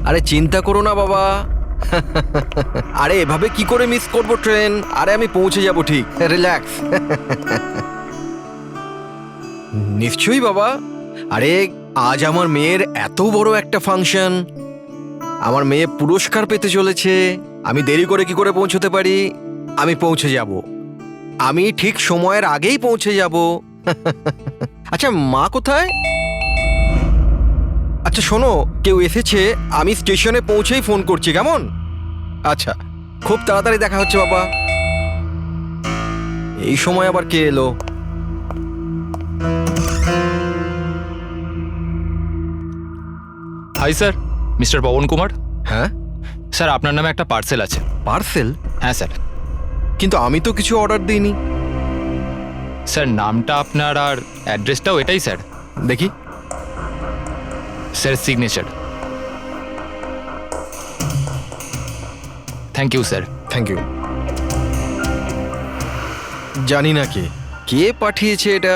আরে চিন্তা করো না বাবা। আরে এভাবে কি করে মিস করব ট্রেন? আরে আমি পৌঁছে যাব ঠিক, রিল্যাক্স। নিশ্চয়ই বাবা। আরে আজ আমার মেয়ের এত বড় একটা ফাংশন, আমার মেয়ে পুরস্কার পেতে চলেছে। আমি দেরি করে কি করে পৌঁছতে পারি? আমি পৌঁছে যাব, আমি ঠিক সময়ের আগেই পৌঁছে যাব। আচ্ছা মা কোথায়? আচ্ছা শোনো, কেউ এসেছে, আমি স্টেশনে পৌঁছেই ফোন করছি, কেমন? আচ্ছা, খুব তাড়াতাড়ি দেখা হচ্ছে বাবা। এই সময় আবার কে এলো? Hi sir, mister Pawan Kumar. হ্যাঁ স্যার, আপনার নামে একটা পার্সেল আছে। পার্সেল? হ্যাঁ স্যার। কিন্তু আমি তো কিছু অর্ডার দিইনি। স্যার, নামটা আপনার আর অ্যাড্রেসটাও এটাই স্যার। দেখি। Sir, signature. Thank you sir. Thank you. জানি না কে কে পাঠিয়েছে এটা।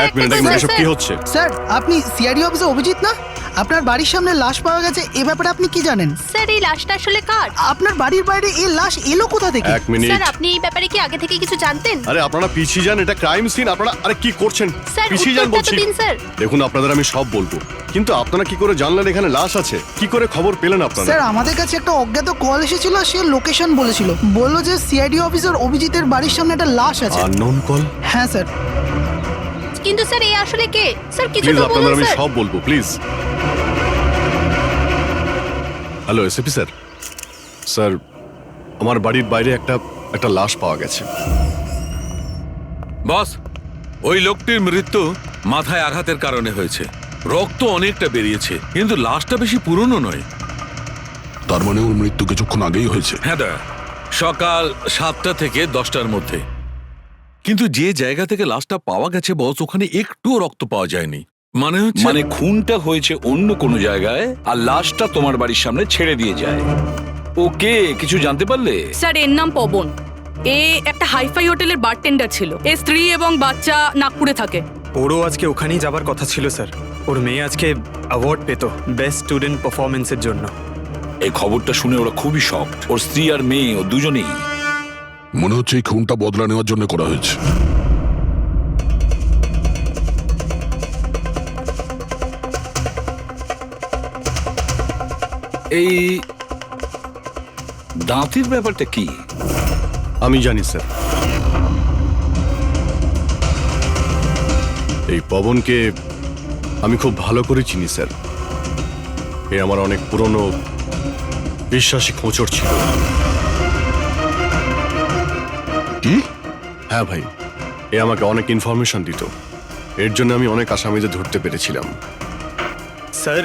এক মিনিট এসব কি হচ্ছে? স্যার, আপনি সিআইডি অফিসে অভিজিৎ না? আপনার বাড়ির সামনে লাশ পাওয়া গেছে, এ ব্যাপারে আপনি কি জানেন? স্যার, এই লাশটা আসলে কার? আপনার বাড়ির বাইরে এই লাশ এলো কোথা থেকে? এক মিনিট। স্যার, আপনি এই ব্যাপারে কি আগে থেকে কিছু জানতেন? আরে আপনারা পিছিয়ে যান, এটা ক্রাইম সিন। আপনারা আরে কি করছেন? স্যার, পিছিয়ে যান উত্তরটা তো বলছি। দিন স্যার। দেখুন, আপনাদের আমি সব বলবো, কিন্তু আপনারা কি করে জানলেন এখানে লাশ আছে? কি করে খবর পেলেন আপনারা? স্যার, আমাদের কাছে একটা অজ্ঞাত কল এসেছিল, সে লোকেশন বলেছিল, বললো যে সিআইডি অফিসার অভিজিতের বাড়ির সামনে একটা লাশ আছে। Unknown call? হ্যাঁ স্যার। কিন্তু স্যার, এই আসলে কে? স্যার, কিছু প্লিজ তো আপনাদের বলুন আমি স্যার। সব বলবো, please. Hello SP sir. Sir, আমার বাড়ির বাইরে একটা লাশ পাওয়া গেছে। বস, ওই লোকটির মৃত্যু মাথায় আঘাতের কারণে হয়েছে। রক্ত অনেকটা বেরিয়েছে, কিন্তু লাশটা বেশি পুরনো নয়। তার মানে ওর মৃত্যু কিছুক্ষণ আগেই হয়েছে। হ্যাঁ দা, সকাল 7টা থেকে 10টার মধ্যে। কিন্তু যে জায়গা থেকে লাশটা পাওয়া গেছে বস, ওখানে একটুও রক্ত পাওয়া যায়নি। মানে হচ্ছে মানে খুনটা হয়েছে অন্য কোনো জায়গায় আর লাশটা তোমার বাড়ির সামনে ছেড়ে দিয়ে যায়। ওকে কিছু জানতে পারলে? স্যার এর নাম পবন। এ একটা হাইফাই হোটেলের বারটেন্ডার ছিল। এর স্ত্রী এবং বাচ্চা নাগপুরে থাকে। ওরও আজকে ওখানেই যাবার কথা ছিল স্যার। ওর মেয়ে আজকে অ্যাওয়ার্ড পেত বেস্ট স্টুডেন্ট পারফরমেন্সের জন্য। এই খবরটা শুনে ওরা খুবই শকড। ওর স্ত্রী আর মেয়ে ও দুজনেই। মনে হচ্ছে এই খুনটা বদলা নেওয়ার জন্য করা হয়েছে। এই দাঁতের ব্যাপারটা কি? আমি জানি স্যার। এই পবনকে আমি খুব ভালো করে চিনি স্যার। এ আমার অনেক পুরনো বিশ্বাসী খোঁচর ছিল। কি? হ্যাঁ ভাই, এ আমাকে অনেক ইনফরমেশন দিত। এর জন্য আমি অনেক আসামিদের ধরতে পেরেছিলাম। স্যার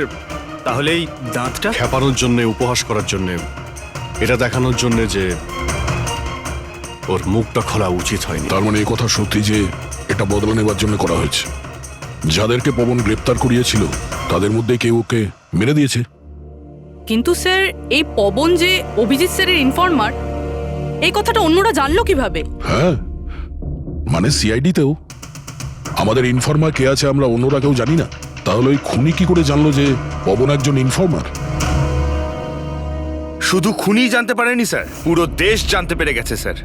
তাহলে এই দাঁতটা? খেপানোর জন্যে, উপহাস করার জন্যে, এটা দেখানোর জন্যে যে ওর মুখটা খোলা উচিত হয়নি। তার মানে এই কথা সত্যি যে এটা বদলা নেবার জন্য করা হয়েছে। যাদেরকে পবন গ্রেপ্তার করিয়েছিল তাদের মধ্যে কেউ ওকে মেরে দিয়েছে। কিন্তু স্যার এই পবন যে অভিজিৎ স্যারের ইনফর্মার, এই কথাটা অন্যরা জানলো কিভাবে? হ্যাঁ, মানে সিআইডিতেও আমাদের ইনফর্মার কে আছে আমরা অন্যরা কেউ জানি না। তাহলে ওই খুনি কি করে জানলো যে পবন একজন ইনফর্মার? শুধু খুনি জানতে পারেনি স্যার, পুরো দেশ জানতে পেরে গেছে স্যার।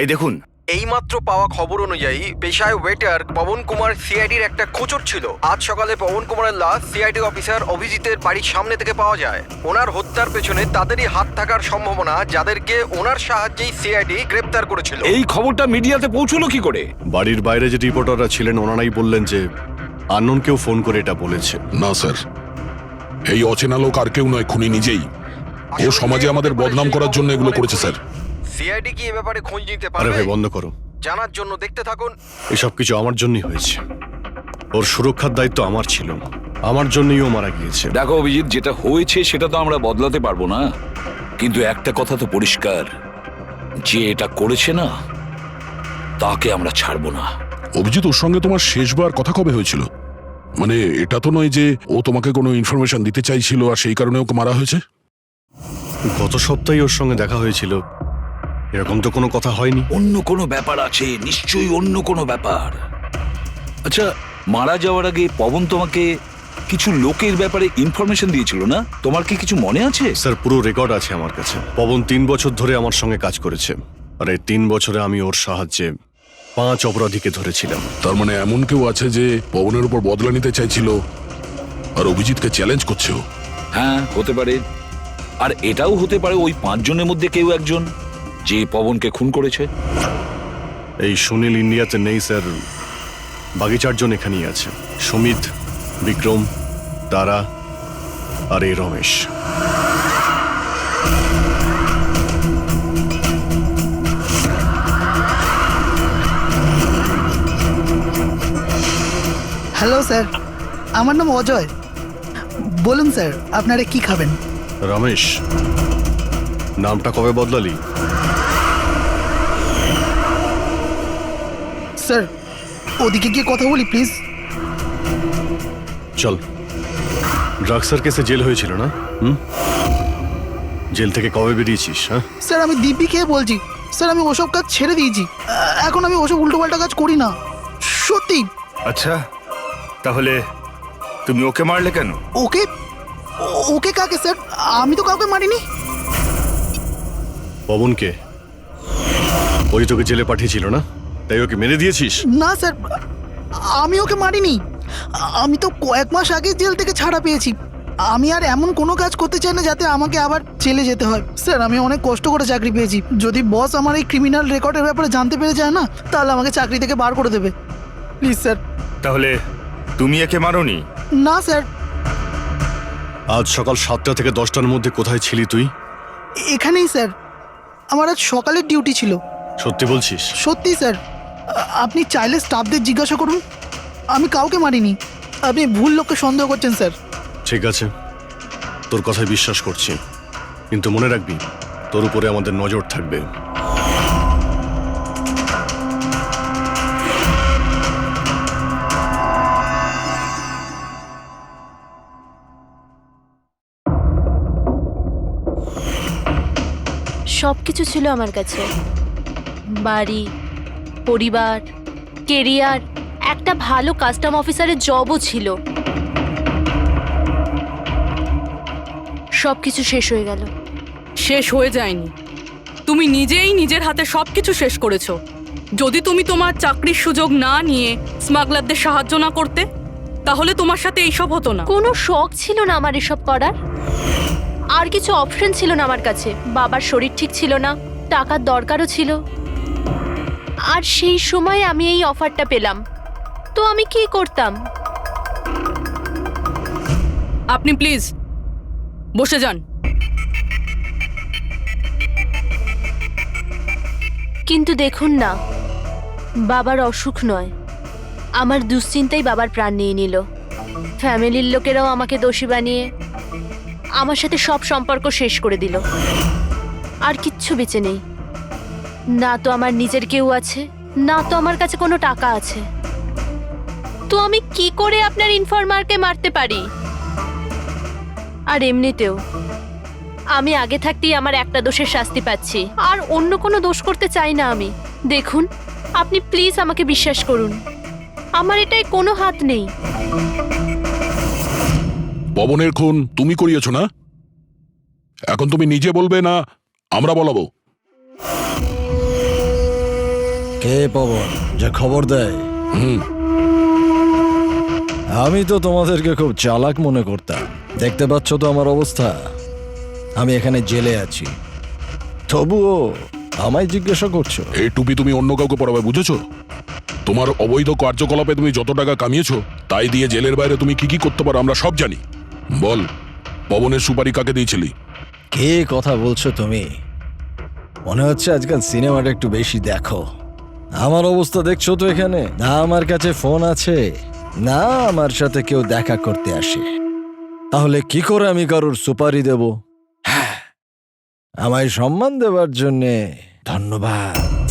এই দেখুন, এইমাত্র পাওয়া খবর অনুযায়ী পেশায় ওয়েটার পবন কুমার সিআইডির একটা খোঁচর ছিল। আজ সকালে পবন কুমারের লাশ সিআইডি অফিসার অভিজিতের বাড়ির সামনে থেকে পাওয়া যায়। ওনার হত্যার পেছনে তাদেরই হাত থাকার সম্ভাবনা, যাদেরকে ওনার সাহায্যেই সিআইডি গ্রেপ্তার করেছিল। এই খবরটা মিডিয়াতে পৌঁছলো কি করে? বাড়ির বাইরে যে রিপোর্টাররা ছিলেন ওনারাই বললেন যে আননোন কেউ ফোন করে এটা বলেছে। না স্যার, এই অচেনা লোক আর কেউ নয়, খুনি নিজেই। ও সমাজে আমাদের বদনাম করার জন্য এগুলো করেছে স্যার। সিআইডি কি এ ব্যাপারে খোঁজ নিতে আরে পারবে? ভাই বন্ধ করো, জানার জন্য দেখতে থাকুন। এসব কিছু আমার জন্যই হয়েছে। ওর সুরক্ষার দায়িত্ব আমার ছিল, আমার জন্যই ও মারা গিয়েছে। দেখো অভিজিৎ, যেটা হয়েছে সেটা তো আমরা বদলাতে পারবো না, কিন্তু একটা কথা তো পরিষ্কার, যে এটা করেছে না তাকে আমরা ছাড়বো না। অভিজিৎ, ওর সঙ্গে তোমার শেষবার কথা কবে হয়েছিল? মানে এটা তো নয় যে ও তোমাকে কোনো ইনফরমেশন দিতে চাইছিল আর সেই কারণে ওকে মারা হয়েছে? গত সপ্তাহে ওর সঙ্গে দেখা হয়েছিল, এরকম তো কোনো কথা হয়নি। অন্য কোনো ব্যাপার আছে, নিশ্চয়ই অন্য কোনো ব্যাপার। আচ্ছা, মারা যাওয়ার আগে পবন তোমাকে কিছু লোকের ব্যাপারে ইনফরমেশন দিয়েছিল না? তোমার কি কিছু মনে আছে? স্যার পুরো রেকর্ড আছে আমার কাছে। পবন 3 বছর ধরে আমার সঙ্গে কাজ করেছে, আর এই 3 বছরে আমি ওর সাহায্যে 5 অপরাধীকে ধরেছিলাম। তার মানে এমন কেউ আছে যে পবনের উপর বদলা নিতে চাইছিল আর অভিজিৎকে চ্যালেঞ্জ করছে ও? হ্যাঁ, হতে পারে। আর এটাও হতে পারে ওই 5 জনের মধ্যে কেউ একজন যে পবনকে খুন করেছে। এই সুনীল ইন্ডিয়াতে নেই স্যার, বাকি 4 জন এখানেই আছে। সুমিত, বিক্রম, তারা আর এই রমেশ। হ্যালো স্যার, আমার নাম অজয়। বলুন স্যার, আপনারা কি খাবেন? রমেশ, নামটা কবে বদলালি? স্যার ওদিকে গিয়ে কথা বলি প্লিজ। চল। ড্রাগসের কেসে জেল হয়েছিল না? জেল থেকে কবে বেরিয়েছিস? হ্যাঁ স্যার আমি দিব্যি খেয়ে বলছি স্যার, আমি ওসব কাজ ছেড়ে দিয়েছি। এখন আমি ওসব উল্টোপাল্টা কাজ করি না, সত্যি। আচ্ছা তাহলে তুমি ওকে মারলে কেন? ওকে? ওকে কাকে স্যার? আমি তো কাউকে মারিনি। পবনকে? ওই তোকে জেলে পাঠিয়েছিল না, তাই ওকে মেরে দিয়েছিস? না স্যার, আমি ওকে মারিনি। আমি তো কয়েক মাস আগে জেল থেকে ছাড়া পেয়েছি। আমি আর এমন কোনো কাজ করতে চাই না যাতে আমাকে আবার জেলে যেতে হয়। স্যার আমি অনেক কষ্ট করে চাকরি পেয়েছি। যদি বস আমার এই ক্রিমিনাল রেকর্ডের ব্যাপারে জানতে পেরে যায় না, তাহলে আমাকে চাকরি থেকে বার করে দেবে। Please sir. তাহলে তুমি একে মারোনি? না স্যার। আজ সকাল 7টা থেকে 10টার মধ্যে কোথায় ছিলি তুই? এখানেই স্যার, আমার আজ সকালের ডিউটি ছিল। সত্যি বলছিস? সত্যি স্যার, আপনি চাইলে স্টাফদের জিজ্ঞাসা করুন, আমি কাউকে মারিনি। আপনি ভুল লোককে সন্দেহ করছেন স্যার। ঠিক আছে, তোর কথায় বিশ্বাস করছি, কিন্তু মনে রাখবি তোর উপরে আমাদের নজর থাকবে। সব কিছু ছিল আমার কাছে, বাড়ি, পরিবার, কেরিয়ার, একটা ভালো কাস্টম অফিসারের জবও ছিল। সব কিছু শেষ হয়ে গেল। শেষ হয়ে যায়নি, তুমি নিজেই নিজের হাতে সবকিছু শেষ করেছো। যদি তুমি তোমার চাকরির সুযোগ না নিয়ে স্মাগলারদের সাহায্য না করতে, তাহলে তোমার সাথে এইসব হতো না। কোনো শখ ছিল না আমার এসব করার, আর কিছু অপশন ছিল না আমার কাছে। বাবার শরীর ঠিক ছিল না, টাকার দরকারও ছিল, আর সেই সময় আমি এই অফারটা পেলাম, তো আমি কি করতাম? আপনি প্লিজ বসে যান। কিন্তু দেখুন না, বাবার অসুখ নয়, আমার দুশ্চিন্তাই বাবার প্রাণ নিয়ে নিল। ফ্যামিলির লোকেরাও আমাকে দোষী বানিয়ে আমার সাথে সব সম্পর্ক শেষ করে দিল। আর কিচ্ছু বেঁচে নেই, না তো আমার নিজের কেউ আছে, না তো আমার কাছে কোনো টাকা আছে। তো আমি কি করে আপনার ইনফরমারকে মারতে পারি? আর এমনিতেও আমি আগে থাকতেই আমার একটা দোষের শাস্তি পাচ্ছি, আর অন্য কোনো দোষ করতে চাই না আমি। দেখুন, আপনি প্লিজ আমাকে বিশ্বাস করুন, আমার এটায় কোনো হাত নেই। পবনের খুন তুমি করিয়েছো না? এখন তুমি নিজে বলবে না আমরা বলাবো? কে পবন যে খবর দেয়? আমি তো তোমাদেরকে খুব চালাক মনে করতাম। দেখতে পাচ্ছ তো আমার অবস্থা, আমি এখানে জেলে আছি, তবুও আমায় জিজ্ঞাসা করছো? এই টুপি তুমি অন্য কাউকে পরাবে, বুঝেছো? তোমার অবৈধ কার্যকলাপে তুমি যত টাকা কামিয়েছো তাই দিয়ে জেলের বাইরে তুমি কি কি করতে পারো আমরা সব জানি। বল, পবনের সুপারি কাকে দিয়েছিলি? কে কথা বলছো তুমি? মনে হচ্ছে আজকাল সিনেমাটা একটু বেশি দেখো। আমার অবস্থা দেখছো তো এখানে, না আমার কাছে ফোন আছে, না আমার সাথে কেউ দেখা করতে আসে। তাহলে কি করে আমি কারোর সুপারি দেব? আমায় সম্মান দেওয়ার জন্যে ধন্যবাদ।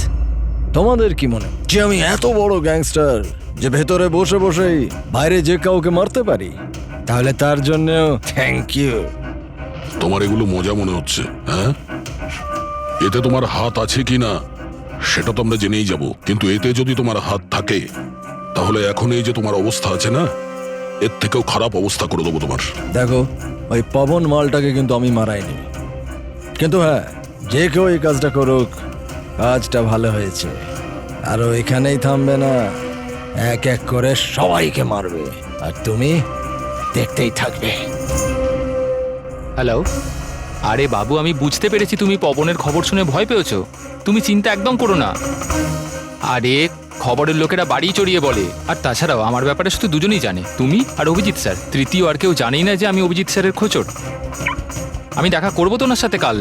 তোমাদের কি মনে যে আমি এত বড় গ্যাংস্টার যে ভেতরে বসে বসেই বাইরে যে কাউকে মারতে পারি? তাহলে তার জন্যও থ্যাংক ইউ। তোমার এগুলো মজা মনে হচ্ছে, হ্যাঁ? এতে তোমার হাত আছে কি না সেটা তো আমরা জেনেই যাব, কিন্তু এতে যদি তোমার হাত থাকে তাহলে এখন এই যে তোমার অবস্থা আছে না, এর থেকেও খারাপ অবস্থা করে দেবো তোমার। দেখো, ওই পবন মালটাকে কিন্তু আমি মারাইনি, কিন্তু হ্যাঁ, যে কেউ এই কাজটা করুক, কাজটা ভালো হয়েছে। আর ও এখানেই থামবে না, এক এক করে সবাইকে মারবে, আর তুমি দেখতেই থাকবে। হ্যালো, আরে বাবু, আমি বুঝতে পেরেছি তুমি পবনের খবর শুনে ভয় পেয়েছো। তুমি চিন্তা একদম করো না। আরে খবরের লোকেরা বাড়ি চড়িয়ে বলে, আর তাছাড়াও আমার ব্যাপারে শুধু দুজনেই জানে, তুমি আর অভিজিৎ স্যার। তৃতীয় আর কেউ জানেই না যে আমি অভিজিৎ স্যারের খোঁচর। আমি দেখা করবো তো ওনার সাথে কাল।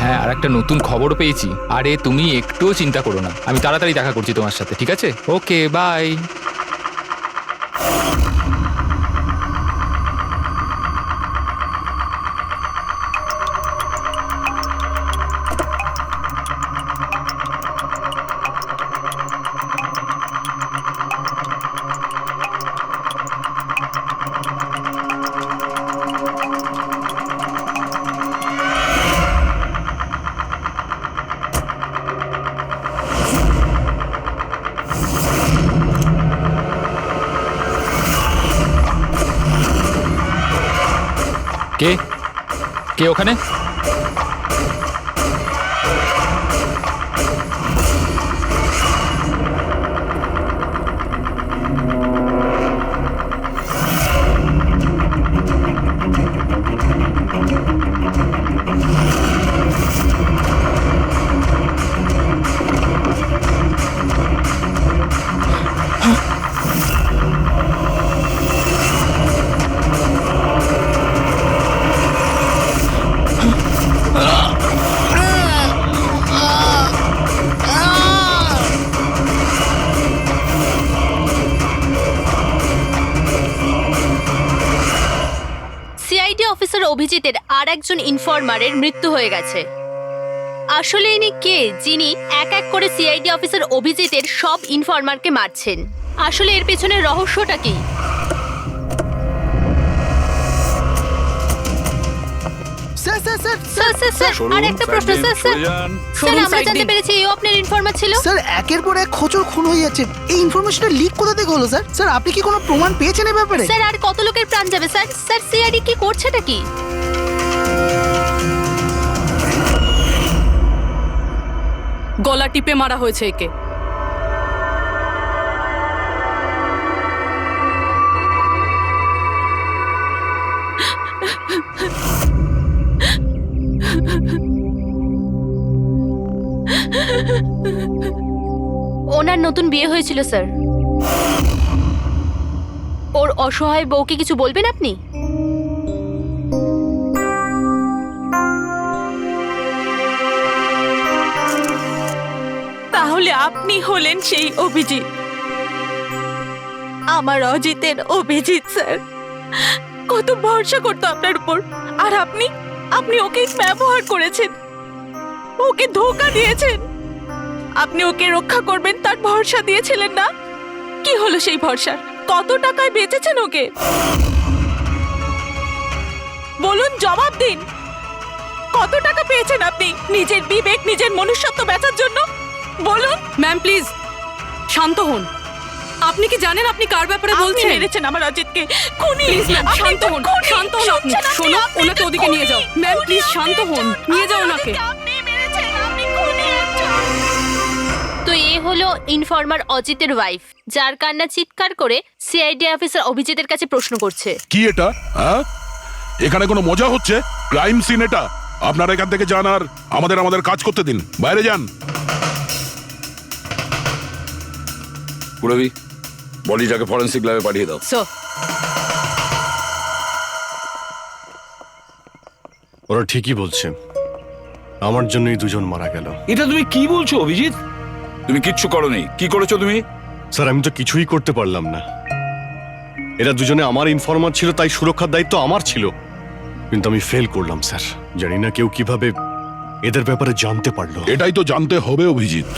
হ্যাঁ, আর একটা নতুন খবর পেয়েছি। আরে তুমি একটুও চিন্তা করো না, আমি তাড়াতাড়ি দেখা করছি তোমার সাথে, ঠিক আছে? ওকে, বাই। কে কে ওখানে? অভিজিতের আর একজন ইনফরমারের মৃত্যু হয়ে গেছে। আসলে ইনি কে যিনি এক এক করে সিআইডি অফিসার অভিজিতের সব ইনফরমারকে মারছেন? আসলে এর পেছনে রহস্যটা কি? Sir sir sir sir sir sir আর একটা প্রশ্ন স্যার স্যার স্যার আমরা জানতে পেরেছি এই আপনার ইনফরমার ছিল। স্যার একের পর এক খোঁচর খুন হয়ে যাচ্ছে, এই ইনফরমেশনটা লিক কোথা থেকে হলো স্যার? স্যার আপনি কি কোনো প্রমাণ পেয়েছেন এই ব্যাপারে? স্যার আর কত লোকের প্রাণ যাবে স্যার? স্যার সিআইডি কি করছেটা কি? গলা টিপে মারা হয়েছে একে। ওনার নতুন বিয়ে হয়েছিল স্যার। ওর অসহায় বউকে কিছু বলবেন আপনি? তাহলে আপনি হলেন সেই অভিজিৎ, আমার অজিতের অভিজিৎ স্যার। কত ভরসা করতো আপনার উপর, আর আপনি আপনি ওকে ব্যবহার করেছেন, ওকে ধোঁকা দিয়েছেন। আপনি ওকে রক্ষা করবেন তার ভরসা দিয়েছিলেন না? কি হলো সেই ভরসার? কত টাকায় বেচেছেন ওকে? বলুন, জবাব দিন। কত টাকা পেয়েছেন আপনি নিজের বিবেক, নিজের মনুষ্যত্ব বেচার জন্য? বলুন। ম্যাম প্লিজ শান্ত হন। আপনি কি জানেন আপনি কার ব্যাপারে আপনি বলছেন? মেরেছেন আমার অজিতকে। খুনি। প্লিজ ম্যাম আপনি শান্ত তো হন, খুনি। শান্ত হন আপনি। শুনছেন আপনি? শোনো, আপনি ওনাকে তো ওদিকে নিয়ে যাও। খুনি। ম্যাম খুনি প্লিজ আপনি শান্ত হন, একজন। নিয়ে যাও আমার ওনাকে। অজিতকে আপনি মেরেছেন, আপনি খুনি একজন। তো এ হলো ইনফরমার অজিতের ওয়াইফ, যার কান্না চিৎকার করে সিআইডি অফিসার অভিজিতের কাছে প্রশ্ন করছে। কি এটা? হ্যাঁ, এখানে কোনো মজা হচ্ছে? ক্রাইম সিন এটা। আপনারা এখান থেকে যান আর আমাদের কাজ করতে দিন। বাইরে যান। পুরবি, বডিটাকে ফরেন্সিক ল্যাবে পাঠিয়ে দাও। স্যার ওরা ঠিকই বলছে, আমার জন্যই দুজন মারা গেল। এটা তুমি কি বলছো অভিজিৎ? তুমি কিচ্ছু করোনি। কি করেছো তুমি? স্যার আমি তো কিছুই করতে পারলাম না। এরা দুজনে আমার ইনফরমার ছিল, তাই সুরক্ষার দায়িত্ব আমার ছিল। কিন্তু আমি ফেল করলাম স্যার। জানি না কেউ কিভাবে এদের ব্যাপারে জানতে পারলো। এটাই তো জানতে হবে অভিজিৎ।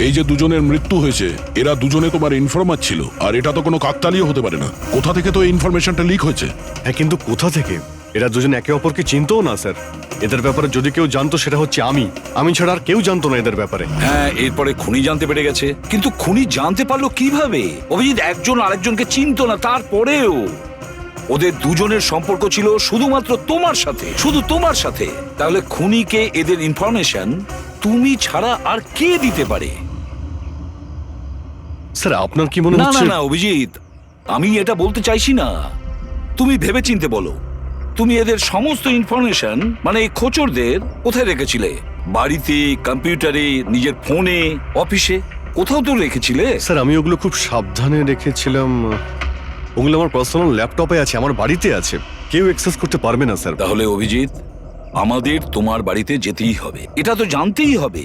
এই যে দুজনের মৃত্যু হয়েছে, এরা দুজনে তোমার ইনফরমার ছিল, আর এটা তো কোনো কাকতালীয় হতে পারে না। কোথা থেকে তো এই ইনফরমেশনটা লিক হয়েছে? হ্যাঁ, কিন্তু কোথা থেকে? এরা দুজন একে অপরকে চিনতও না স্যার। এদের ব্যাপারে যদি কেউ জানতো সেটা হচ্ছে আমি ছাড়া আর কেউ জানতো না এদের ব্যাপারে। হ্যাঁ, এরপরে খুনি জানতে পেরে গেছে। কিন্তু খুনি জানতে পারলো কিভাবে? অভিজিৎ একজন আরেকজনকে চিনতো না, তারপরেও ওদের দুজনের সম্পর্ক ছিল শুধুমাত্র তোমার সাথে, শুধু তোমার সাথে। তাহলে খুনিকে এদের ইনফরমেশন তুমি ছাড়া আর কে দিতে পারে? স্যার আপনার কি মনে না না হচ্ছে? না অভিজিৎ, আমি এটা বলতে চাইছি না। তুমি ভেবেচিন্তে বলো, তুমি এদের সমস্ত ইনফরমেশন মানে এই খোঁচরদের কোথায় রেখেছিলে? বাড়িতে, কম্পিউটারে, নিজের ফোনে, অফিসে, কোথাও তো রেখেছিলে। স্যার আমি ওগুলো খুব সাবধানে রেখেছিলাম। ওগুলো আমার পার্সোনাল ল্যাপটপে আছে, আমার বাড়িতে আছে। কেউ অ্যাক্সেস করতে পারবে না স্যার। তাহলে অভিজিৎ, আমাদের তোমার বাড়িতে যেতেই হবে, এটা তো জানতেই হবে।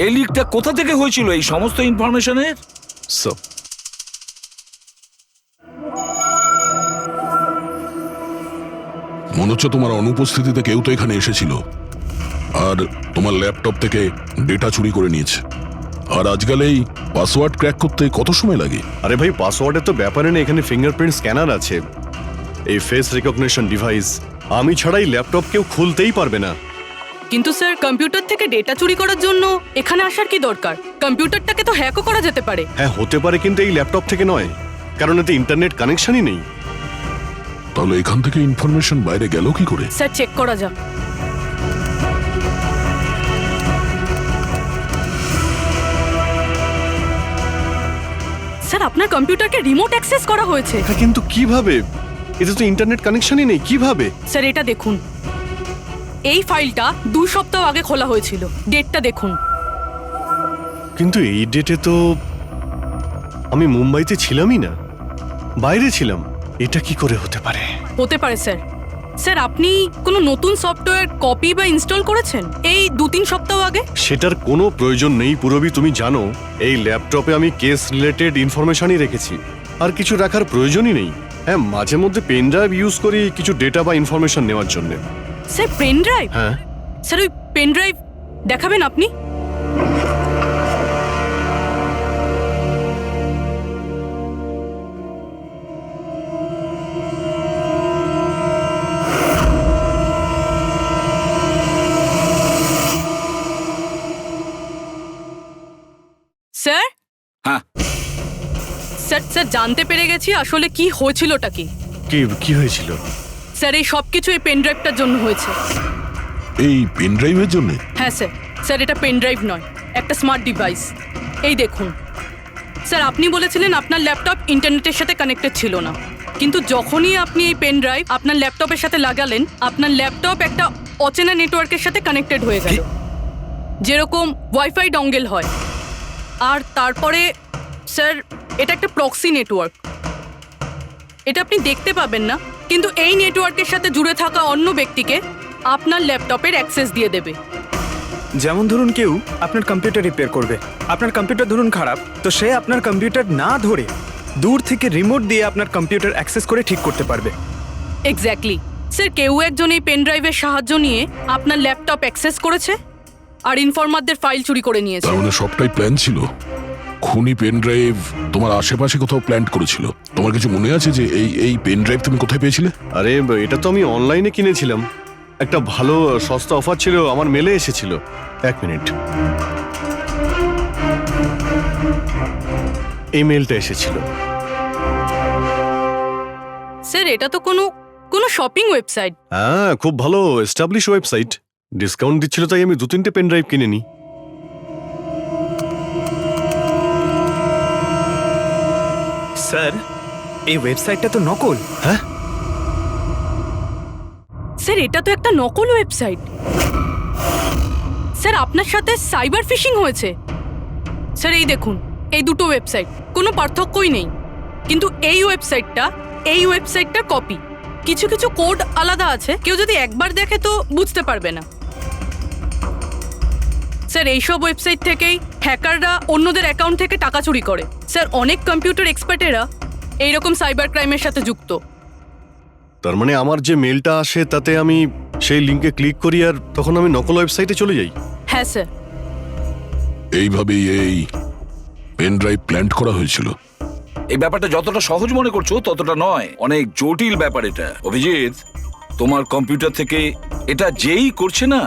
এই লিকটা কোথা থেকে হয়েছিল এই সমস্ত ইনফরমেশনের? স্যার মনে হচ্ছে তোমার অনুপস্থিতিতে কেউ তো এখানে এসেছিল আর তোমার ল্যাপটপ থেকে ডেটা চুরি করে নিয়েছে। আর আজকাল এই পাসওয়ার্ড ক্র্যাক করতে কত সময় লাগে? আরে ভাই, পাসওয়ার্ডের তো ব্যাপারে না, এখানে ফিঙ্গারপ্রিন্ট স্ক্যানার আছে, এই ফেস রিকগনিশন ডিভাইস। আমি ছাড়া এই ল্যাপটপ কেউ খুলতেই পারবে না। কিন্তু স্যার কম্পিউটার থেকে ডেটা চুরি করার জন্য এখানে আসার কি দরকার? কম্পিউটারটাকে তো হ্যাকও করা যেতে পারে। হ্যাঁ হতে পারে, কিন্তু এই ল্যাপটপ থেকে নয়, কারণ এতে ইন্টারনেট কানেকশনই নেই। তাহলে এখান থেকে ইনফরমেশন বাইরে গেল কি করে? স্যার চেক করা যাক। স্যার আপনার কম্পিউটারকে রিমোট অ্যাক্সেস করা হয়েছে। হ্যাঁ, কিন্তু কিভাবে? এতে তো ইন্টারনেট কানেকশনই নেই, কিভাবে? স্যার এটা দেখুন, এই ফাইলটা 2 সপ্তাহ আগে খোলা হয়েছিল। ডেটটা দেখুন। কিন্তু এই ডেটে তো আমি মুম্বাইতে ছিলামই না, বাইরে ছিলাম। এটা কি করে হতে পারে? হতে পারে স্যার। স্যার আপনি কোনো নতুন সফটওয়্যার কপি বা ইনস্টল করেছেন এই 2-3 সপ্তাহ আগে? সেটার কোনো প্রয়োজন নেই পুরবি। তুমি জানো এই ল্যাপটপে আমি কেস রিলেটেড ইনফরমেশনই রেখেছি, আর কিছু রাখার প্রয়োজনই নেই। হ্যাঁ, মাঝে মধ্যে পেন ড্রাইভ ইউজ করি কিছু ডেটা বা ইনফরমেশন নেওয়ার জন্য। Sir pen drive? হ্যাঁ। স্যার ওই পেন ড্রাইভ দেখাবেন আপনি? স্যার? হ্যাঁ। স্যার স্যার জানতে পেরে গেছি আসলে কি হয়েছিলটা কি। কি হয়েছিল? স্যার এই সব কিছু এই পেন ড্রাইভটার জন্য হয়েছে। এই পেন ড্রাইভের জন্য? হ্যাঁ স্যার। স্যার এটা পেন ড্রাইভ নয়, একটা স্মার্ট ডিভাইস। এই দেখুন স্যার, আপনি বলেছিলেন আপনার ল্যাপটপ ইন্টারনেটের সাথে কানেক্টেড ছিল না, কিন্তু যখনই আপনি এই পেন ড্রাইভ আপনার ল্যাপটপের সাথে লাগালেন, আপনার ল্যাপটপ একটা অচেনা নেটওয়ার্কের সাথে কানেক্টেড হয়ে গেল, যেরকম ওয়াইফাই ডঙ্গেল হয়। আর তারপরে স্যার এটা একটা প্রক্সি নেটওয়ার্ক। এটা আপনি দেখতে পাবেন না, কিন্তু এই নেটওয়ার্কের সাথে জুড়ে থাকা অন্য ব্যক্তিকে আপনার ল্যাপটপের অ্যাক্সেস দিয়ে দেবে। যেমন ধরুন কেউ আপনার কম্পিউটার রিপেয়ার করবে, আপনার কম্পিউটার ধরুন খারাপ, তো সে আপনার কম্পিউটার না ধরে দূর থেকে রিমোট দিয়ে আপনার কম্পিউটার অ্যাক্সেস করে ঠিক করতে পারবে। এক্স্যাক্টলি স্যার, কেউ একজন এই পেন ড্রাইভের সাহায্য নিয়ে আপনার ল্যাপটপ অ্যাক্সেস করেছে আর ইনফরমারদের ফাইল চুরি করে নিয়েছে। তার মানে সবটাই প্ল্যান ছিল। খুনি পেন ড্রাইভ তোমার আশেপাশে কোথাও প্ল্যান্ট করেছিল। তোমার কিছু মনে আছে যে এই পেন ড্রাইভ তুমি কোথায় পেয়েছিলে? আরে এটা তো আমি অনলাইনে কিনেছিলাম, একটা ভালো সস্তা অফার ছিল, আমার মেলে এসেছিল। এক মিনিট, এই মেলটা এসেছিল। স্যার এটা তো কোনো শপিং ওয়েবসাইট। হ্যাঁ, খুব ভালো এস্টাবলিশ ওয়েবসাইট, ডিসকাউন্ট দিচ্ছিল তাই আমি 2-3টে পেন ড্রাইভ কিনে নিই। স্যার এই ওয়েবসাইটটা তো নকল। হ্যাঁ স্যার এটা তো একটা নকল ওয়েবসাইট। স্যার আপনার সাথে সাইবার ফিশিং হয়েছে। স্যার এই দেখুন, এই দুটো ওয়েবসাইট কোনো পার্থক্যই নেই, কিন্তু এই ওয়েবসাইটটার কপি। কিছু কিছু কোড আলাদা আছে, কেউ যদি একবার দেখে তো বুঝতে পারবে না। স্যার এইসব ওয়েবসাইট থেকেই হ্যাকাররা অন্যদের অ্যাকাউন্ট থেকে টাকা চুরি করে। স্যার অনেক কম্পিউটার এক্সপার্টেরা এইরকম সাইবার ক্রাইমের সাথে যুক্ত। তার মানে আমার যে মেলটা আসে তাতে আমি সেই লিংকে ক্লিক করি আর তখন আমি নকল ওয়েবসাইটে চলে যাই। হ্যাঁ স্যার। এইভাবেই এই পেন ড্রাইভ প্ল্যান্ট করা হয়েছিল। এই ব্যাপারটা যতটা সহজ মনে করছো ততটা নয়, অনেক জটিল ব্যাপার এটা। অভিজিৎ, তোমার কম্পিউটার থেকে এটা যেই করছে না,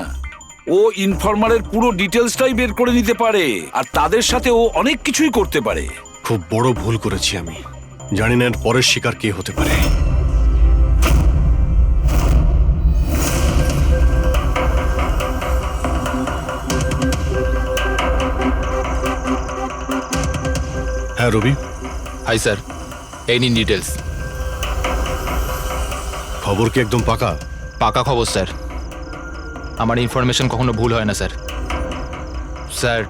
ও ইনফরমারের পুরো ডিটেলসটাই বের করে নিতে পারে, আর তাদের সাথে ও অনেক কিছুই করতে পারে। খুব বড় ভুল করেছি আমি, জানি না এর পরের শিকার কে হতে পারে। হ্যাঁ রবি। হাই স্যার, এই নিন ডিটেলস। খবর কি একদম পাকা? পাকা খবর স্যার, আমার ইনফরমেশন কখনো ভুল হয় না স্যার। স্যার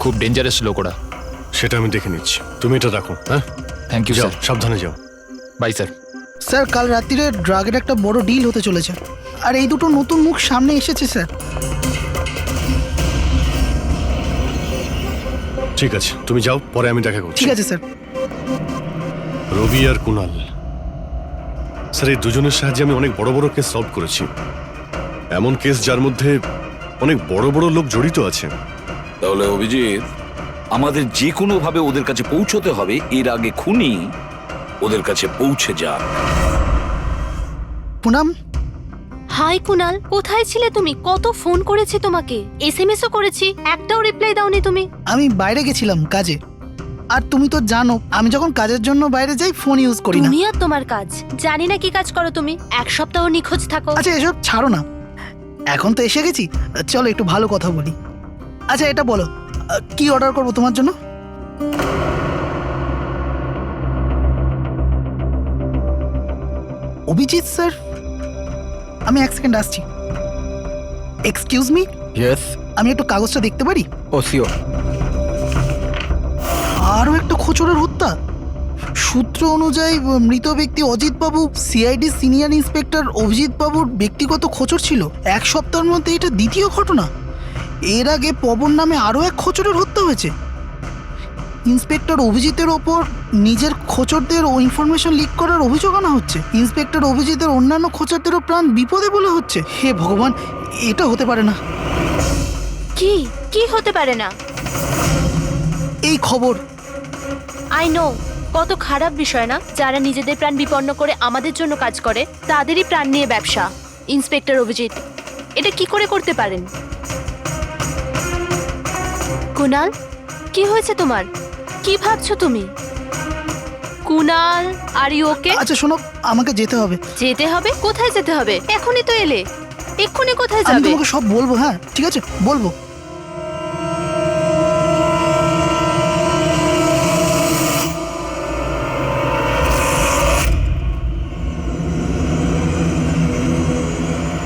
খুব ডেঞ্জারাস লোক ওরা। সেটা আমি দেখে নিচ্ছি, তুমি এটা রাখো। হ্যাঁ থ্যাংক ইউ যাও, স্যার। সাবধানে যাও। By sir. স্যার কাল রাত্রিরে ড্রাগের একটা বড় ডিল হতে চলেছে, আর এই দুটো নতুন মুখ সামনে এসেছে স্যার। ঠিক আছে, তুমি যাও, পরে আমি দেখা করছি। ঠিক আছে স্যার। রবি আর কুনাল, স্যার এই দুজনের সাহায্যে আমি অনেক বড় বড় কেস সলভ করেছি, এমন কেস যার মধ্যে অনেক বড় বড় লোক জড়িত আছে। তাহলে অভিজিৎ, আমাদের যে কোনো ভাবে ওদের কাছে পৌঁছতে হবে, এর আগে খুনি ওদের কাছে পৌঁছে যাক। পুনাম। হাই কুনাল, কোথায় ছিলে তুমি? কত ফোন করেছি তোমাকে, এসএমএসও করেছি, একটাও রিপ্লাই দাওনি তুমি। আমি বাইরে গেছিলাম কাজে, আর তুমি তো জানো আমি যখন কাজের জন্য বাইরে যাই ফোন ইউজ করি না। তুমি আর তোমার কাজ, জানি না কি কাজ করো তুমি, এক সপ্তাহ নিখোঁজ থাকো। আচ্ছা এসব ছাড়ো না, এখন তো এসে গেছি, চলো একটু ভালো কথা বলি। আচ্ছা এটা বলো, কি অর্ডার করবো তোমার জন্য? অভিজিৎ স্যার, আমি এক সেকেন্ড আসছি। Excuse me. ইয়েস। আমি একটু কাগজটা দেখতে পারি? ও শিওর। আরও একটা খোঁচরের হত্যা। সূত্র অনুযায়ী মৃত ব্যক্তি অজিত বাবু সিআইডি সিনিয়র ইন্সপেক্টর অভিজিৎ বাবুর ব্যক্তিগত খোঁচর ছিল। এক সপ্তাহের মধ্যে এটা দ্বিতীয় ঘটনা। এর আগে পবন নামে আরও এক খোঁচরের হত্যা হয়েছে। ইন্সপেক্টর অভিজিতের ওপর নিজের খোঁচরদের ও ইনফরমেশন লিক করার অভিযোগ আনা হচ্ছে। ইন্সপেক্টর অভিজিতের অন্যান্য খোঁচরদেরও প্রাণ বিপদে বলে হচ্ছে। হে ভগবান, এটা হতে পারে না। কি কি হতে পারে না? এই খবর আই নো, কত খারাপ বিষয় না? যারা নিজেদের প্রাণ বিপন্ন করে আমাদের জন্য কাজ করে তাদেরই প্রাণ নিয়ে ব্যবসা। ইন্সপেক্টর অভিজিৎ এটা কি করে করতে পারেন? কুনাল, কি হয়েছে তোমার? কি ভাবছো তুমি? Kunal, are you okay? আচ্ছা শোনো, আমাকে যেতে হবে। যেতে হবে? কোথায় যেতে হবে? এখনই তো এলে, এক্ষুনি কোথায় আমি যাবে? তোমাকে সব বলবো। হ্যাঁ ঠিক আছে, বলবো।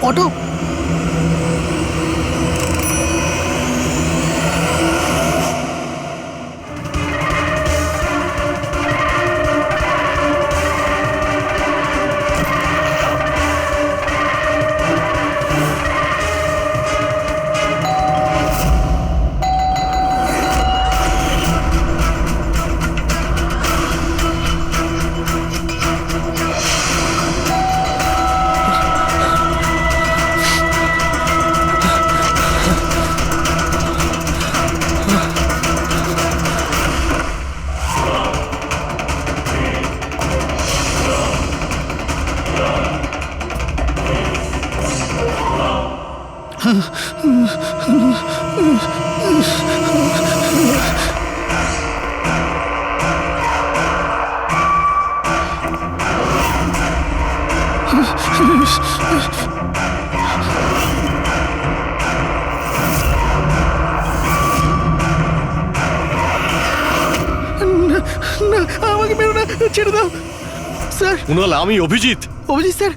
অটো, না, আমাকে মেরো না, ছেড়ে দাও স্যার। কুনাল, আমি অভিজিৎ। অভিজিৎ স্যার,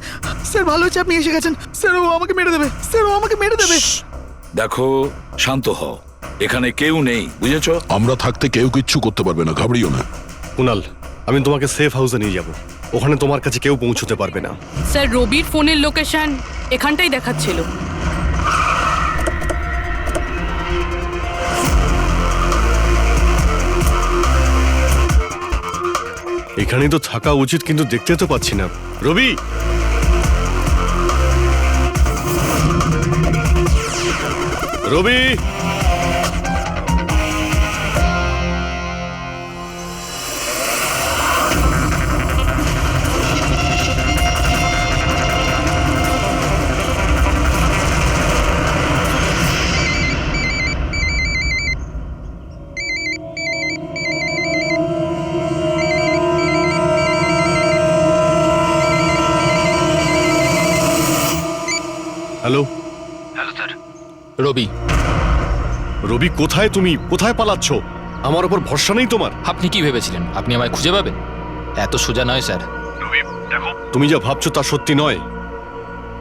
স্যার ভালো হচ্ছে আপনি এসে গেছেন। স্যার ও আমাকে মেরে দেবে, স্যার ও আমাকে মেরে দেবে। দেখো, শান্ত হও, এখানে কেউ নেই, বুঝেছো? আমরা থাকতে কেউ কিচ্ছু করতে পারবে না, ঘাবড়িও না। কুনাল, আমি তোমাকে সেফ হাউসে নিয়ে যাব। ওখানে তোমার কাছে কেউ পৌঁছতে পারবে না। স্যার রবির ফোনের লোকেশন এখানটাই দেখাচ্ছিল। এখানেই তো থাকা উচিত, কিন্তু দেখতে তো পাচ্ছি না। রবি, রবি, হ্যালো। রবি, রবি, কোথায় তুমি? কোথায় পালাচ্ছ? আমার উপর ভরসা নেই তোমার? আপনি কি ভেবেছিলেন আপনি আমায় খুঁজে পাবেন? এত সোজা নয় স্যার। তুমি যা ভাবছো তা সত্যি নয়।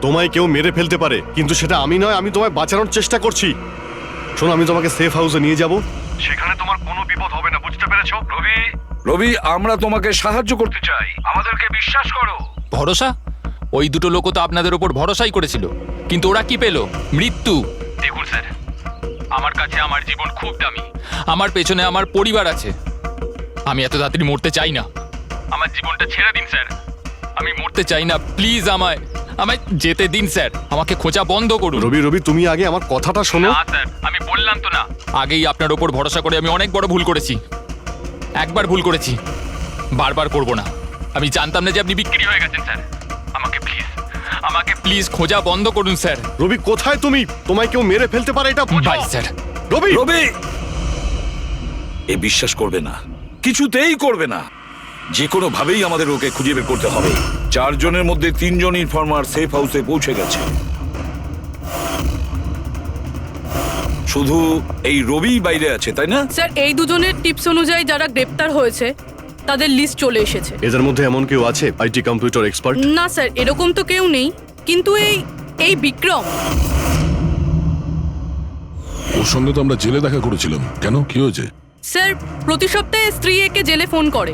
তোমায় কেউ মেরে ফেলতে পারে, কিন্তু সেটা আমি নয়। আমি তোমায় বাঁচানোর চেষ্টা করছি। শোনো, আমি তোমাকে সেফ হাউসে নিয়ে যাব। সেখানে তোমার কোনো বিপদ হবে না, বুঝতে পেরেছো? রবি, রবি, আমরা তোমাকে সাহায্য করতে চাই, আমাদেরকে বিশ্বাস করো। ভরসা? ওই দুটো লোকও তো আপনাদের ওপর ভরসাই করেছিল, কিন্তু ওরা কি পেল? মৃত্যু। দেখুন স্যার, আমার কাছে আমার জীবন খুব দামি। আমার পেছনে আমার পরিবার আছে। আমি এত তাড়াতাড়ি মরতে চাই না। আমার জীবনটা ছেড়ে দিন স্যার, আমি মরতে চাই না। প্লিজ আমায় যেতে দিন স্যার, আমাকে খোঁজা বন্ধ করুন। রবি, রবি, তুমি আগে আমার কথাটা শোনো। না স্যার, আমি বললাম তো না, আগেই আপনার ওপর ভরসা করে আমি অনেক বড় ভুল করেছি। একবার ভুল করেছি, বারবার করব না। আমি জানতাম না যে আপনি বিক্রি হয়ে গেছেন স্যার। আমাকে প্লিজ খোঁজা বন্ধ করুন স্যার। রবি, কোথায় তুমি? তোমায় কেউ মেরে ফেলতে পারে, এটা বোঝো। By sir. রবি, রবি, এ বিশ্বাস করবে না, কিছুতেই করবে না। যে কোনো ভাবেই আমাদের ওকে খুঁজে বের করতে হবে। 4 জনের মধ্যে 3 জন ইনফর্মার সেফ হাউসে পৌঁছে গেছে। শুধু এই রবি বাইরে আছে, তাই না? স্যার এই দুজনের টিপস অনুযায়ী যারা গ্রেপ্তার হয়েছে তাদের লিস্ট চলে এসেছে। এদের মধ্যে এমন কেউ আছে আইটি কম্পিউটার এক্সপার্ট? না স্যার, এরকম তো কেউ নেই, কিন্তু এই বিক্রম। ওর সঙ্গে তো আমরা জেলে দেখা করেছিলাম, কেন, কি হয়েছে? স্যার প্রতি সপ্তাহে স্ত্রী একে জেলে ফোন করে,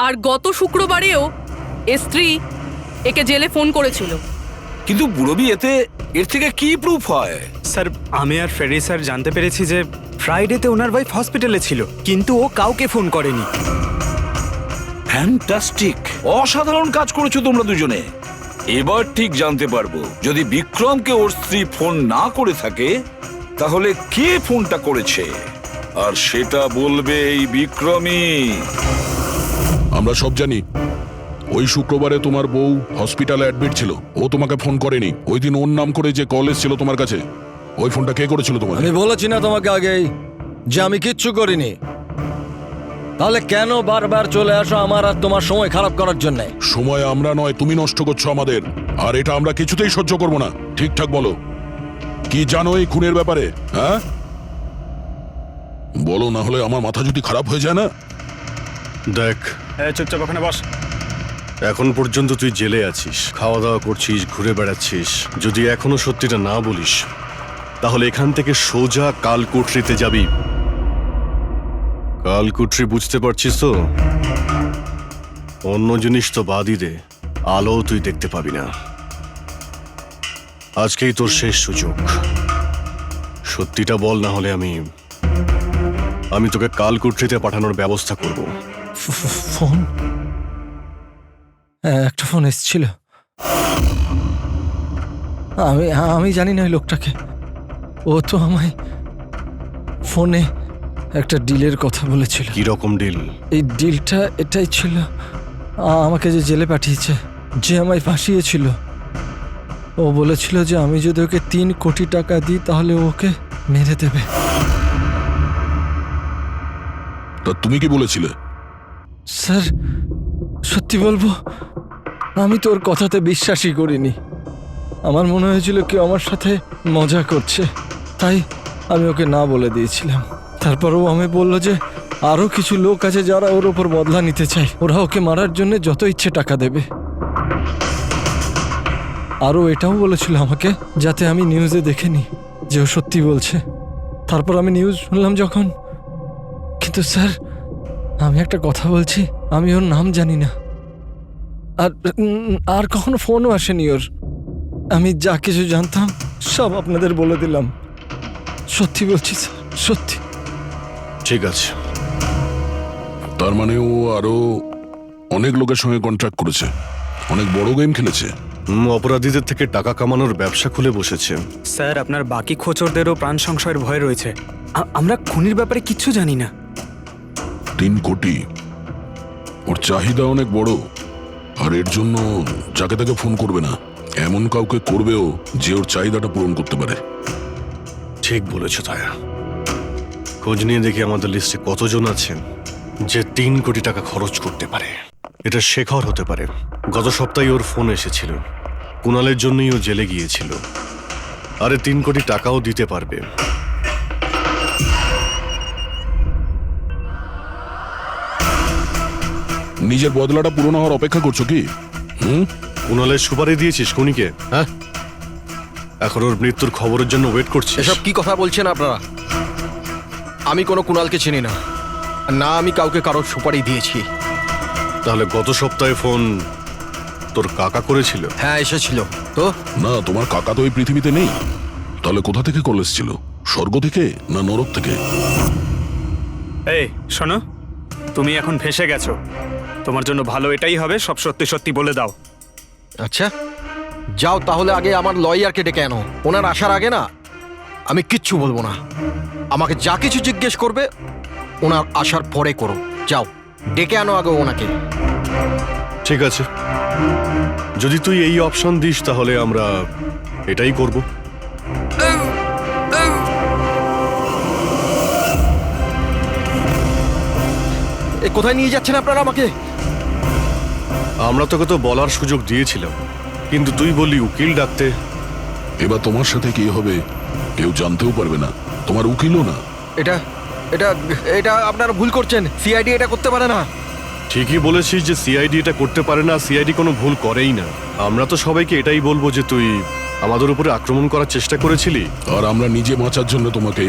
আর গত শুক্রবারেও স্ত্রী একে জেলে ফোন করেছিল। কিন্তু রবি, এর থেকে কি প্রুফ হয়? স্যার আমি আর ফেরি স্যার জানতে পেরেছি যে ফ্রাইডেতে ওনার ওয়াইফ হসপিটালে ছিল, কিন্তু ও কাউকে ফোন করেনি। ফ্যান্টাস্টিক, অসাধারণ কাজ করেছো তোমরা দুজনে। এবার ঠিক জানতে পারবো যদি বিক্রমকে ওর স্ত্রী ফোন না করে থাকে তাহলে কে ফোনটা করেছে, আর সেটা বলবে এই বিক্রমই। আমরা সব জানি ওই শুক্রবারে তোমার বউ হসপিটালে অ্যাডমিট ছিল, ও তোমাকে ফোন করেনি। ওই দিন ওর নাম করে যে কল এসেছিল তোমার কাছে, ওই ফোনটা কে করেছিল তোমার? আমি বলেছি না তোমাকে আগেই যে আমি কিচ্ছু করিনি? তাহলে কেন বারবার চলে আসো আমার আর তোমার সময় খারাপ করার জন্য? সময় আমরা নয়, তুমি নষ্ট করছো আমাদের, আর এটা আমরা কিছুতেই সহ্য করব না। ঠিকঠাক বলো, কি জানো এই খুনের ব্যাপারে? হ্যাঁ বলো, না হলে আমার মাথা যদি খারাপ হয়ে যায় না। দেখ, চুপচাপ ওখানে বস। এখন পর্যন্ত তুই জেলে আছিস, খাওয়া দাওয়া করছিস, ঘুরে বেড়াচ্ছিস। যদি এখনো সত্যিটা না বলিস তাহলে এখান থেকে সোজা কালকুটরিতে যাবি। কালকুটরি বুঝতে পারছিস তো? অন্য জিনিস তো বাদই দে, আলো তুই দেখতে পাবি না। আজকেই তোর শেষ সুযোগ, সত্যিটা বল, না হলে আমি তোকে কালকুটরিতে পাঠানোর ব্যবস্থা করব। ফোন? একটা ফোন এসেছিল। আমি জানি না ওই লোকটাকে। ও তো আমায় ফোনে একটা ডিলের কথা বলেছিল। কি রকম ডিল? এই ডিলটা এটাই ছিল, আমাকে যে জেলে পাঠিয়েছে, যে আমায় ফাঁসিয়েছিল, ও বলেছিল যে আমি যদি ওকে 3 কোটি টাকা দিই তাহলে ওকে মেরে দেবে। তা তুমি কি বলেছিলে? স্যার সত্যি বলবো, আমি তো ওর কথাতে বিশ্বাসই করিনি। আমার মনে হয়েছিল কেউ আমার সাথে মজা করছে, তাই আমি ওকে না বলে দিয়েছিলাম। তারপরও আমি বলল যে আরও কিছু লোক আছে যারা ওর ওপর বদলা নিতে চায়, ওরা ওকে মারার জন্য যত ইচ্ছে টাকা দেবে। আরও এটাও বলেছিল আমাকে যাতে আমি নিউজে দেখে নিই যে ও সত্যি বলছে। তারপর আমি নিউজ শুনলাম যখন। কিন্তু স্যার আমি একটা কথা বলছি, আমি ওর নাম জানি না, আর কখনো ফোনও আসেনি ওর। আমি যা কিছু জানতাম সব আপনাদের বলে দিলাম। সত্যি বলছি স্যার, সত্যি। ঠিক আছে। তার মানে ও আরো অনেক লোকের সঙ্গে কন্ট্রাক্ট করেছে, অনেক বড় গেম খেলেছে। অপরাধীদের থেকে টাকা কামানোর ব্যবসা খুলে বসেছে। স্যার আপনার বাকি খোঁচরদেরও প্রাণ সংশয়ের ভয় রয়েছে। আমরা খুনির ব্যাপারে কিচ্ছু জানি না। 3 কোটি, ওর চাহিদা অনেক বড়, আর এর জন্য যাকে তাকে ফোন করবে না, এমন কাউকে করবেও যে ওর চাহিদাটা পূরণ করতে পারে। ঠিক বলেছ তায়া। খোঁজ নিয়ে দেখি আমাদের লিস্টে কতজন আছেন যে 3 কোটি টাকা খরচ করতে পারে। এটা শেখর হতে পারে। গত সপ্তাহে ওর ফোন এসেছিল, কুণালের জন্যই ও জেলে গিয়েছিল। আরে 3 কোটি টাকাও দিতে পারবে। নিজের বদলাটা পূরণ হওয়ার অপেক্ষা করছো কি? কুণালের সুপারি দিয়েছিস খুনিকে? হ্যাঁ, এখন ওর মৃত্যুর খবরের জন্য ওয়েট করছিস? এসব কি কথা বলছেন আপনারা? আমি কোনো কুণালকে চিনি না, না আমি কাউকে কারোর সুপারি দিয়েছি। তাহলে গত সপ্তাহে ফোন তোর কাকা করেছিল? হ্যাঁ এসেছিল তো। না, তোমার কাকা তো এই পৃথিবীতে নেই। তাহলে কোথা থেকে কল এসেছিল? স্বর্গ থেকে না নরক থেকে? এই শোনো, তুমি এখন ফেঁসে গেছো। তোমার জন্য ভালো এটাই হবে সব সত্যি সত্যি বলে দাও। আচ্ছা যাও তাহলে, আগে আমার লয়ারকে ডেকে আনো। ওনার আসার আগে না আমি কিচ্ছু বলবো না। আমাকে যা কিছু জিজ্ঞেস করবে ওনার আসার পরে করো। যাও ডেকে আনো আগে ওনাকে। ঠিক আছে, যদি তুই এই অপশন দিস তাহলে আমরা এটাই করব। কোথায় নিয়ে যাচ্ছেন আপনারা আমাকে? আমরা তোকে তো বলার সুযোগ দিয়েছিলাম, কিন্তু তুই বললি উকিল ডাকতে। এবার তোমার সাথে কি হবে কেউ জানতেও পারবে না, তোমার উকিলও না। এটা এটা এটা আপনারা ভুল করছেন। সিআইডি এটা করতে পারে না। ঠিকই বলেছিস যে সিআইডি এটা করতে পারে না, সিআইডি কোনো ভুল করেই না। আমরা তো সবাইকে এটাই বলবো যে তুই আমাদের উপরে আক্রমণ করার চেষ্টা করেছিলি, আর আমরা নিজে বাঁচার জন্য তোমাকে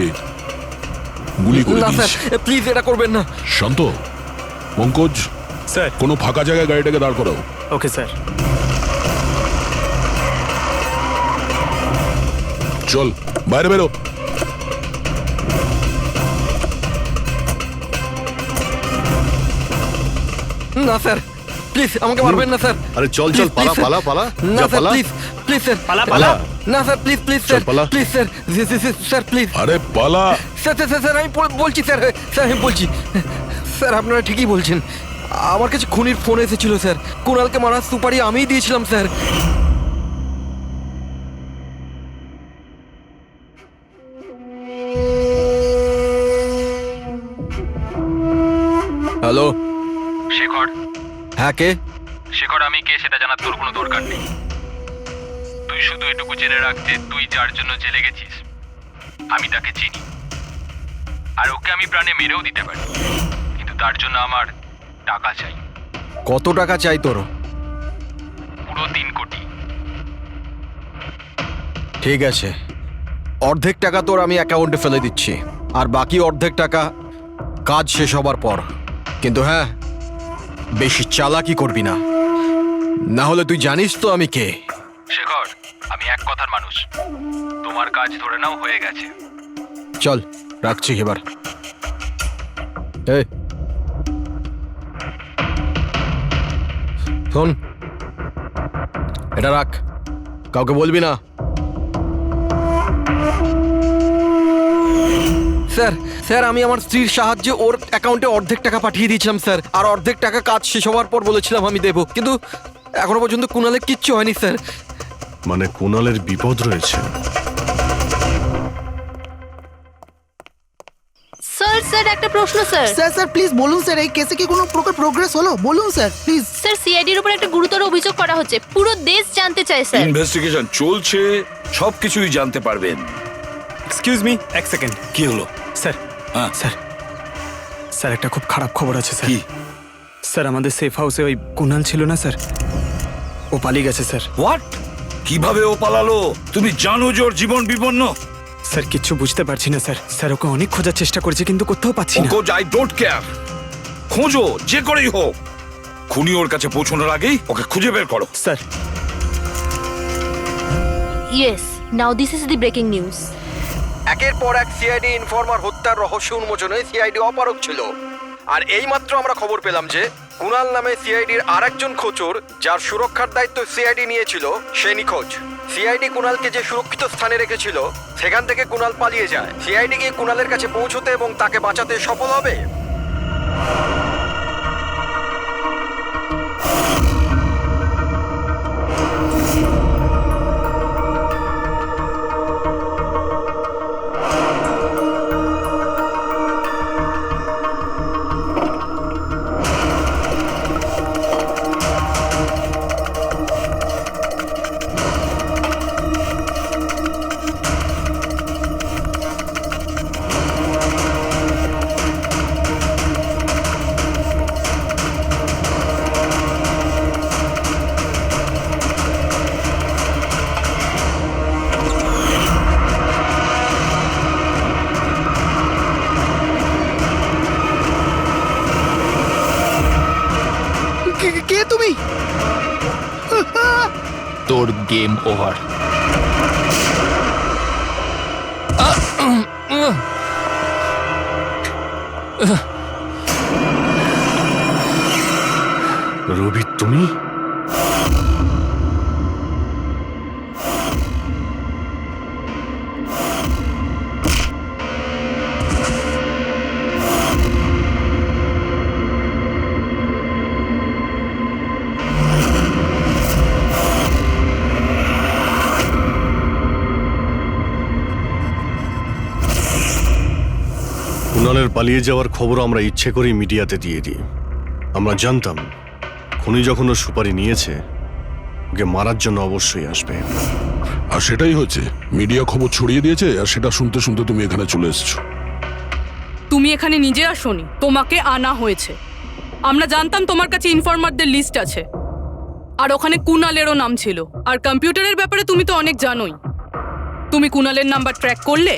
গুলি করে না দিয়েছি। স্যার প্লিজ এটা করবেন না। শান্ত, পঙ্কজ স্যার। কোনো ফাঁকা জায়গায় গাড়িটাকে দাঁড় করাও। Okay sir. চল বাইরে বেরো। না স্যার প্লিজ আমাকে মারবেন না স্যার। আরে চল চল Please, পালা please, পালা পালা না যা স্যার পালা প্লিজ প্লিজ স্যার পালা, পালা। না স্যার প্লিজ প্লিজ চল, স্যার পালা। প্লিজ স্যার স্যার প্লিজ আরে পালা। স্যার স্যার স্যার, স্যার আমি বলছি স্যার স্যার আমি বলছি স্যার আপনারা ঠিকই বলছেন। আমার কাছে খুনির ফোন এসেছিল স্যার, কুণালকে মারার সুপারি আমিই দিয়েছিলাম স্যার। হ্যালো শেখর, হ্যাঁ কে? শেখর আমি কে সেটা জানার তোর কোনো দরকার নেই। তুই শুধু এটুকু জেনে রাখ যে তুই যার জন্য জেলে গেছিস আমি তাকে চিনি, আর ওকে আমি প্রাণে মেরেও দিতে পারি, কিন্তু তার জন্য আমার টাকা চাই। কত টাকা চাই তোর? পুরো 3 কোটি। ঠিক আছে, অর্ধেক টাকা তোর আমি অ্যাকাউন্টে ফেলে দিচ্ছি, আর বাকি অর্ধেক টাকা কাজ শেষ হবার পর। কিন্তু হ্যাঁ, বেশি চালাকি করবি না, না হলে তুই জানিস তো আমি কে। শেখর আমি এক কথার মানুষ, তোমার কাজ ধরে নাও হয়ে গেছে। চল রাখছি এবার। এই শোন, এটা রাখ, কাউকে বলবি না। স্যার স্যার আমি আমার স্ত্রীর সাহায্যে ওর অ্যাকাউন্টে অর্ধেক টাকা পাঠিয়ে দিয়েছিলাম স্যার, আর অর্ধেক টাকা কাজ শেষ হওয়ার পর বলেছিলাম আমি দেবো, কিন্তু এখনো পর্যন্ত কুণালের কিচ্ছু হয়নি স্যার। মানে কুণালের বিপদ রয়েছে। স্যার স্যার একটা প্রশ্ন স্যার। স্যার স্যার প্লিজ বলুন স্যার, এই কেসে কি কোনো প্রকার প্রোগ্রেস হলো? বলুন স্যার প্লিজ। স্যার সিআইডির উপর একটা গুরুতর অভিযোগ করা হচ্ছে, পুরো দেশ জানতে চায় স্যার। ইনভেস্টিগেশন চলছে, সবকিছুই জানতে পারবেন। এক্সকিউজ মি, এক সেকেন্ড। কি হলো? স্যার হ্যাঁ স্যার স্যার একটা খুব খারাপ খবর আছে স্যার। কি? স্যার আমাদের সেফ হাউসে ওই কুনাল ছিল না স্যার, ও পালিয়ে গেছে স্যার। হোয়াট? কিভাবে ও পালালো? তুমি জানো যে ওর জীবন বিপন্ন। স্যার কিচ্ছু বুঝতে পারছি না স্যার। স্যার ওকে অনেক খোঁজার চেষ্টা করেছি কিন্তু কোথাও পাচ্ছি না। ওকে আই ডোন্ট কেয়ার, খোঁজো যে করেই হোক, খুনি ওর কাছে পৌঁছানোর আগেই ওকে খুঁজে বের করো। Sir yes, now this is the breaking news. একের পর এক সিআইডি ইনফরমার হত্যার রহস্য উন্মোচনে সিআইডি অপারগ ছিল, আর এইমাত্র আমরা খবর পেলাম যে কুণাল নামে সিআইডির আরেকজন খোঁচর, যার সুরক্ষার দায়িত্ব সিআইডি নিয়েছিল, সে নিখোঁজ। সিআইডি কুণালকে যে সুরক্ষিত স্থানে রেখেছিল সেখান থেকে কুণাল পালিয়ে যায়। সিআইডি গিয়ে কুণালের কাছে পৌঁছতে এবং তাকে বাঁচাতে সফল হবে। কে তুমি? তোর গেম ওভার। রবি তুমি? কুণালের পালিয়ে যাওয়ার খবর আমরা ইচ্ছে করেই মিডিয়াতে দিয়ে দিই। আমরা জানতাম খুনি যখন ওর সুপারি নিয়েছে, ওকে মারার জন্য অবশ্যই আসবে। আর সেটাই হচ্ছে, মিডিয়া খবর ছড়িয়ে দিয়েছে, আর সেটা শুনতে শুনতে তুমি এখানে চলে এসেছো। তুমি এখানে নিজে আসোনি, তোমাকে আনা হয়েছে। আমরা জানতাম তোমার কাছে ইনফরমারদের লিস্ট আছে, আর ওখানে কুনালেরও নাম ছিল। আর কম্পিউটারের ব্যাপারে তুমি তো অনেক জানোই। তুমি কুনালের নাম্বার ট্র্যাক করলে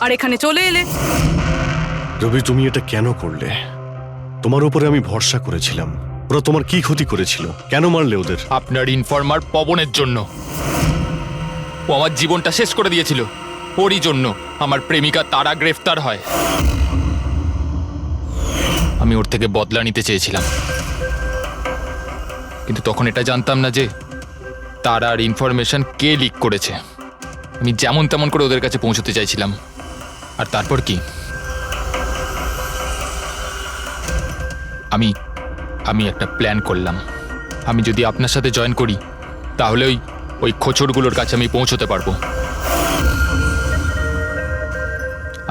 আর এখানে চলে এলে। রবি তুমি এটা কেন করলে? তোমার উপরে আমি ভরসা করেছিলাম। ওরা তোমার কি ক্ষতি করেছিল? কেন মারলে ওদের? আপনার ইনফরমার পবনের জন্য। ও আমার জীবনটা শেষ করে দিয়েছিল। ওরই জন্য আমার প্রেমিকা তারা গ্রেফতার হয়। আমি ওর থেকে বদলা নিতে চেয়েছিলাম, কিন্তু তখন এটা জানতাম না যে তার আর ইনফরমেশন কে লিক করেছে। আমি যেমন তেমন করে ওদের কাছে পৌঁছতে চাইছিলাম। আর তারপর কি, আমি একটা প্ল্যান করলাম। আমি যদি আপনার সাথে জয়েন করি তাহলে ওই খোঁচড়গুলোর কাছে আমি পৌঁছতে পারবো।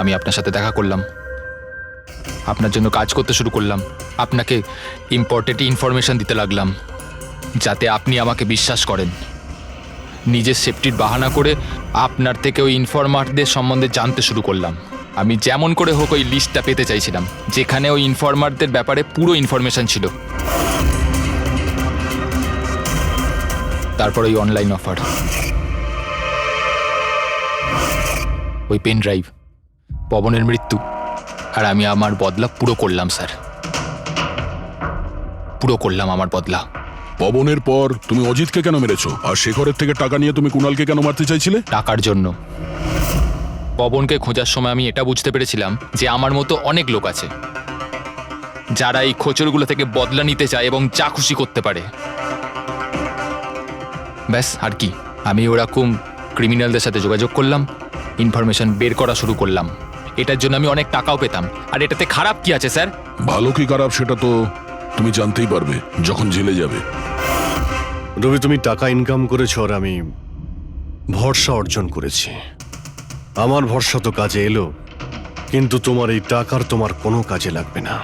আমি আপনার সাথে দেখা করলাম, আপনার জন্য কাজ করতে শুরু করলাম, আপনাকে ইম্পর্টেন্ট ইনফরমেশন দিতে লাগলাম যাতে আপনি আমাকে বিশ্বাস করেন। নিজের সেফটির বাহানা করে আপনার থেকে ওই ইনফরমারদের সম্বন্ধে জানতে শুরু করলাম। আমি যেমন করে হোক ওই লিস্টটা পেতে চাইছিলাম যেখানে ওই ইনফরমারদের ব্যাপারে পুরো ইনফরমেশন ছিল। তারপর ওই অনলাইন অফার, ওই পেন ড্রাইভ, পবনের মৃত্যু, আর আমি আমার বদলা পুরো করলাম স্যার, পুরো করলাম আমার বদলা। পবনের পর তুমি অজিতকে কেন মেরেছো? আর শেখরের থেকে টাকা নিয়ে তুমি কুণালকে কেন মারতে চাইছিলে? টাকার জন্য। পবনকে খোঁজার সময় আমি এটা বুঝতে পেরেছিলাম যে আমার মতো অনেক লোক আছে যারা এই খোঁচরগুলো থেকে বদলা নিতে চায় এবং যা খুশি করতে পারে। ব্যাস, আর কি। আমি ওরকম ক্রিমিনালদের সাথে যোগাযোগ করলাম, ইনফরমেশন বের করা শুরু করলাম। এটার জন্য আমি অনেক টাকাও পেতাম। আর এটাতে খারাপ কি আছে স্যার? ভালো কি খারাপ সেটা তো তুমি জানতেই পারবে যখন জেলে যাবে। রবি, তুমি টাকা ইনকাম করেছো আর আমি ভরসা অর্জন করেছি। আমার ভরসা তো কাজে এলো, কিন্তু তোমার এই টাকার তোমার কোনো কাজে লাগবে না।